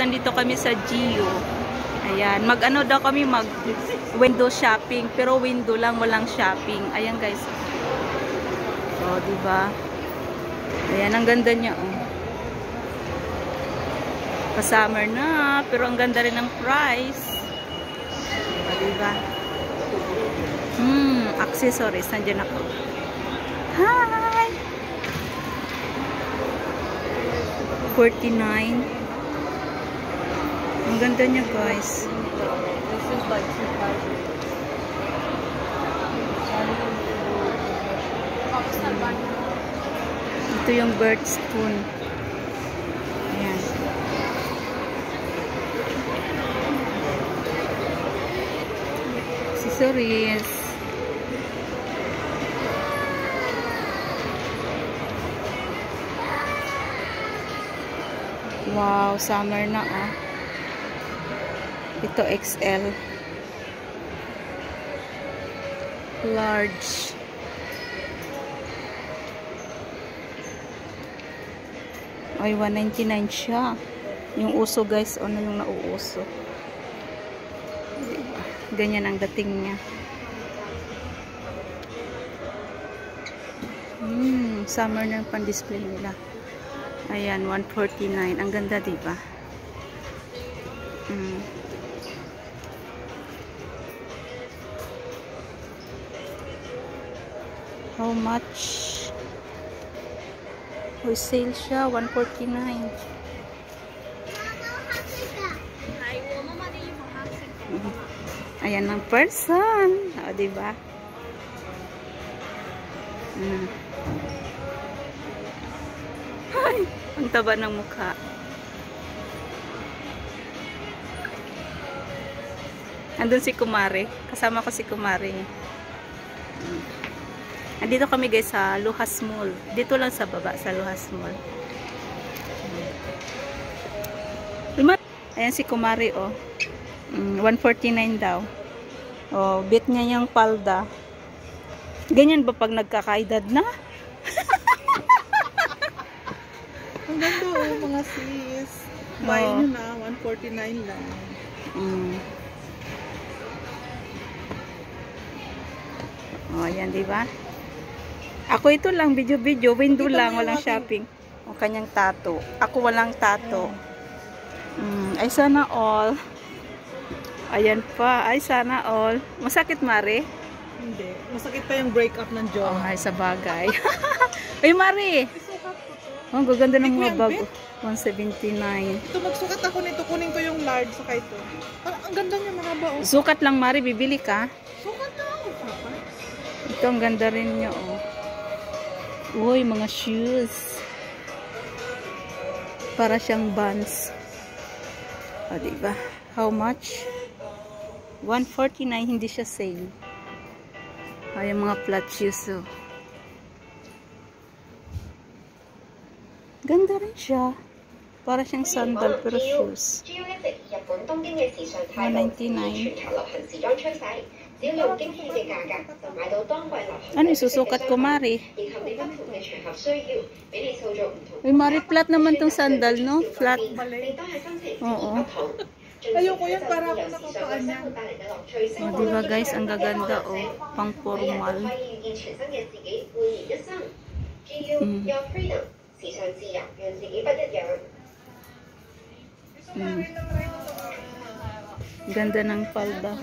nandito kami sa Gio. Ayan, mag-ano daw kami, mag-window shopping. Pero window lang, walang shopping. Ayan guys. O, diba? Ayan, ang ganda niya, oh. Pa-summer na, pero ang ganda rin ng price. O, diba? Accessories. Nandiyan ako. Hi! 49. Ang ganda niya, guys. Ito yung bird spoon. Ayan. Accessories. Wow, summer na, ah. Ito XL. Large. Ay, 199 siya. Yung uso, guys, ano yung nauuso. Ganyan ang dating niya. Summer na yung pan-display nila. Ayan, 149. Ang ganda, diba? How much? Oh, sale siya, 149. Ayan ang person. O, diba? Ay, ang taba ng mukha. Andun si Kumare. Kasama ko si Kumare. Andito kami guys sa Luhas Mall. Dito lang sa baba sa Luhas Mall. Ayan si Kumare, oh. 149 daw. Oh, bit niya yung palda. Ganyan ba pag nagkakaedad na? Ang ganda, oh, mga sis. Buy nyo na, 149 lang. Oh, ayan, diba? Ako ito lang, video-video, window lang, walang shopping. O kanyang tato. Ako walang tato. Ay, sana all. Ayan pa, ay, sana all. Masakit, Mare? Hindi. Masakit pa yung break up ng jaw. Oh, ay, sa bagay. Ay, Mare! Oh, ang gaganda ng mga bago. 179. Ito, magsukat ako nito. Kunin ko yung large, saka ito. Ang ganda niya, mahaba, oh. Sukat lang, Mare. Bibili ka? Sukat na, oh. Ito, ang ganda rin niya, oh. Uy, mga shoes. Para siyang Vans. O, diba? How much? 149, hindi siya sale. Ay, yung mga flat shoes, oh. Ganda rin siya. Para siyang sandal, pero shoes. 199. Ano, isusukat ko, Mari? Uy, Mari, flat naman tong sandal, no? Flat. Oo. Ayoko yan, para ako nakapaan yan. O, diba guys, ang gaganda, oh. Pang formal. Ganda ng palda.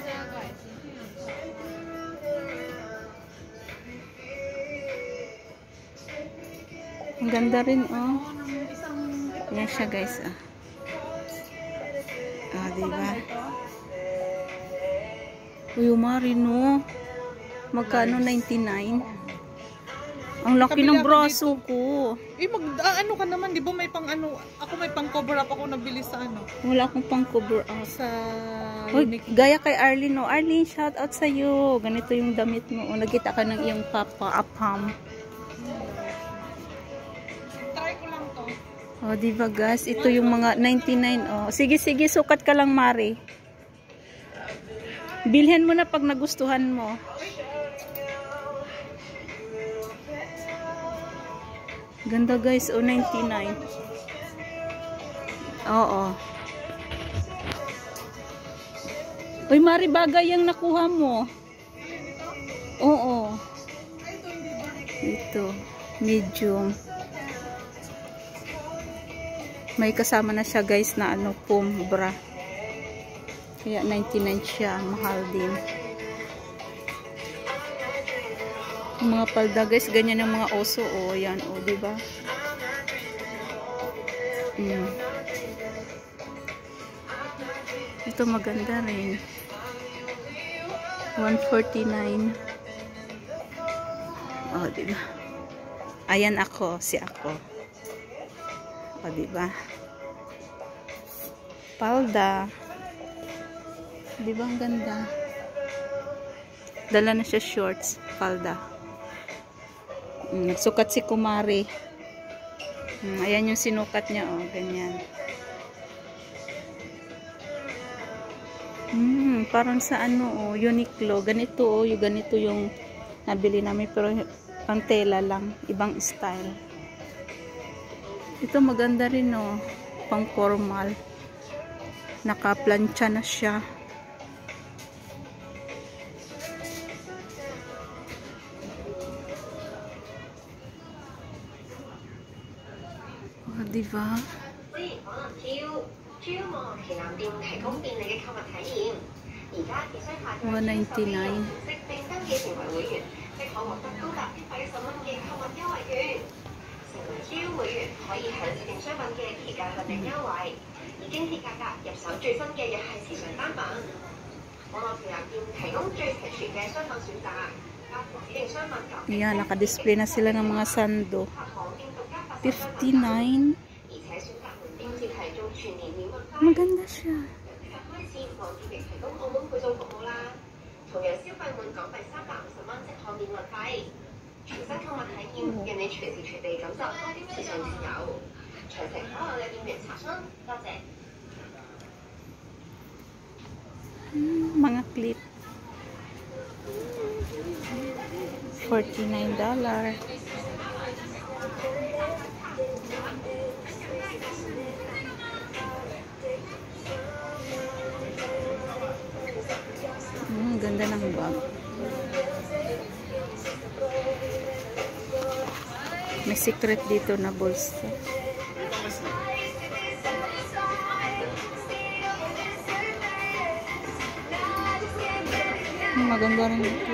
Ang ganda rin, oh. Yan siya, guys, ah. Ah, diba? Uy, Marino. Magkano? 99? Ang laki ng braso ko. Eh, ano ka naman, di ba may pang ano, ako may pang cover up ako nabili sa ano. Wala akong pang cover up. Sa Uy, gaya kay Arlene, no? Arlene, shout out sa'yo. Ganito yung damit mo. O, nagkita ka ng iyong papa, Apham. Try ko lang to. O, diba guys? Ito yung mga 99. O, sige, sige, sukat ka lang, Mari. Bilhin mo na pag nagustuhan mo. Ganda guys, o 99. Oo. Uy, Mari, bagay yung nakuha mo. Oo. Ito. Medium. May kasama na siya guys na ano, foam bra. Kaya 99 siya. Mahal din. Yung mga palda guys, ganyan yung mga oso. O, yan. O, diba? Ito maganda rin. 149. O, diba? Ayan ako. Si ako. O, diba? Palda. Diba ang ganda? Dala na siya shorts. Palda. Nagsukat si Kumari. Ayan yung sinukat niya. O, ganyan. Parang sa ano, Uniqlo. Ganito, yung ganito yung nabili namin. Pero pang tela lang. Ibang style. Ito maganda rin, pang formal. Naka-plancha na siya. Diba? 199. Yan, naka-display na sila ng mga sando. 59. Maganda siya. Mga clip. $49. Ganda ng bag. May secret dito na bolsa. Maganda rin ito.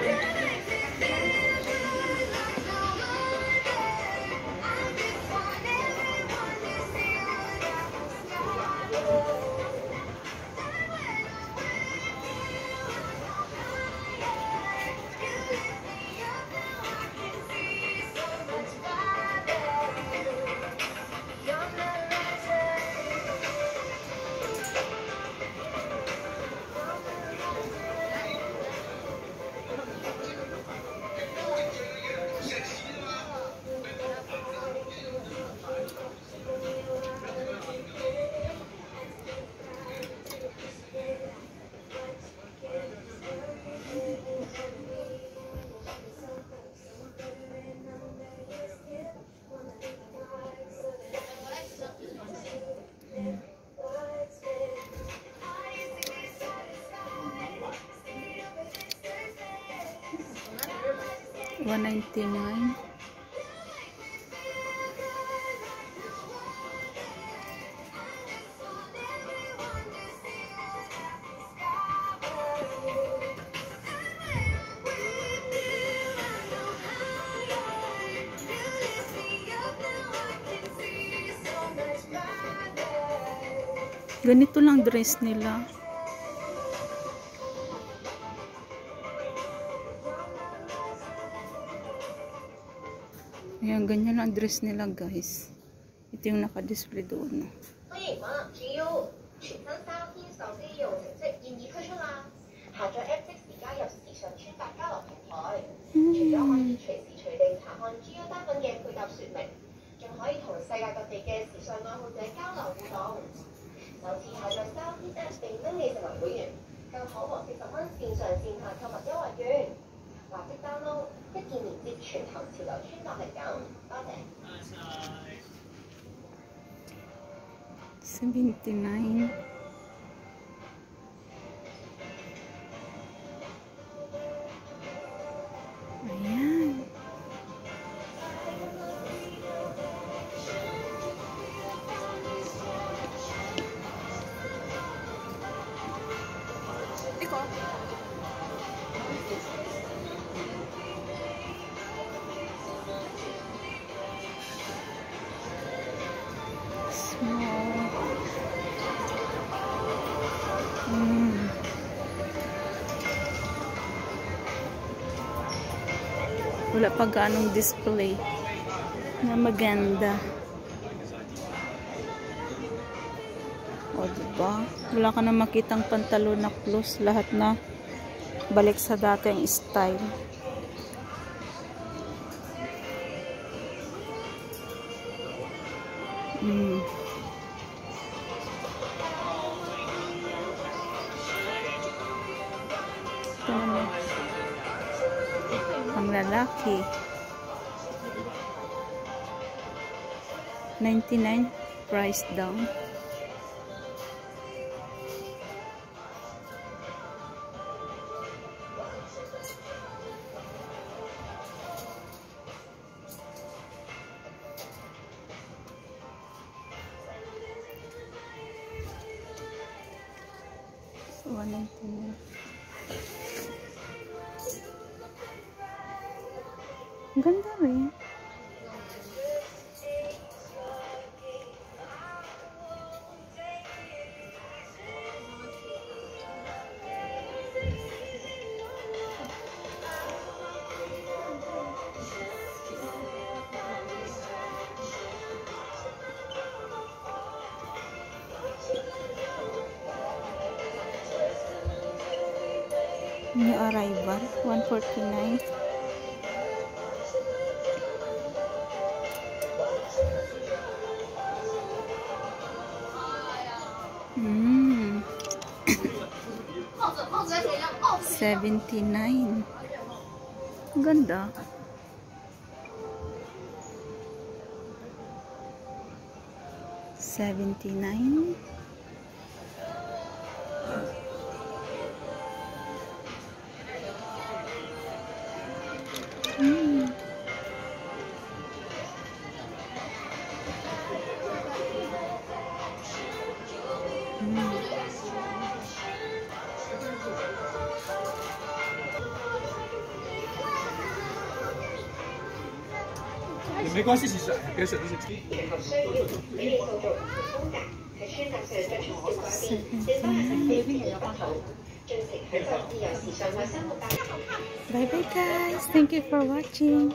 $199. Ganito lang dress nila. Ayan, ganyan ang dress nila guys. Ito yung naka-display doon. $79. Iko. Small. Wala pa ganong display na maganda. O, diba? Wala ka na makitang pantalon na close. Lahat na balik sa dati ang style. Ito naman. Ang lalaki. 99 price down. So, 199. Ang ganda rin. New arrival, 149. Mm. 79. Ganda. $79.没关系，其实别省这些钱。 Bye bye guys. Thank you for watching.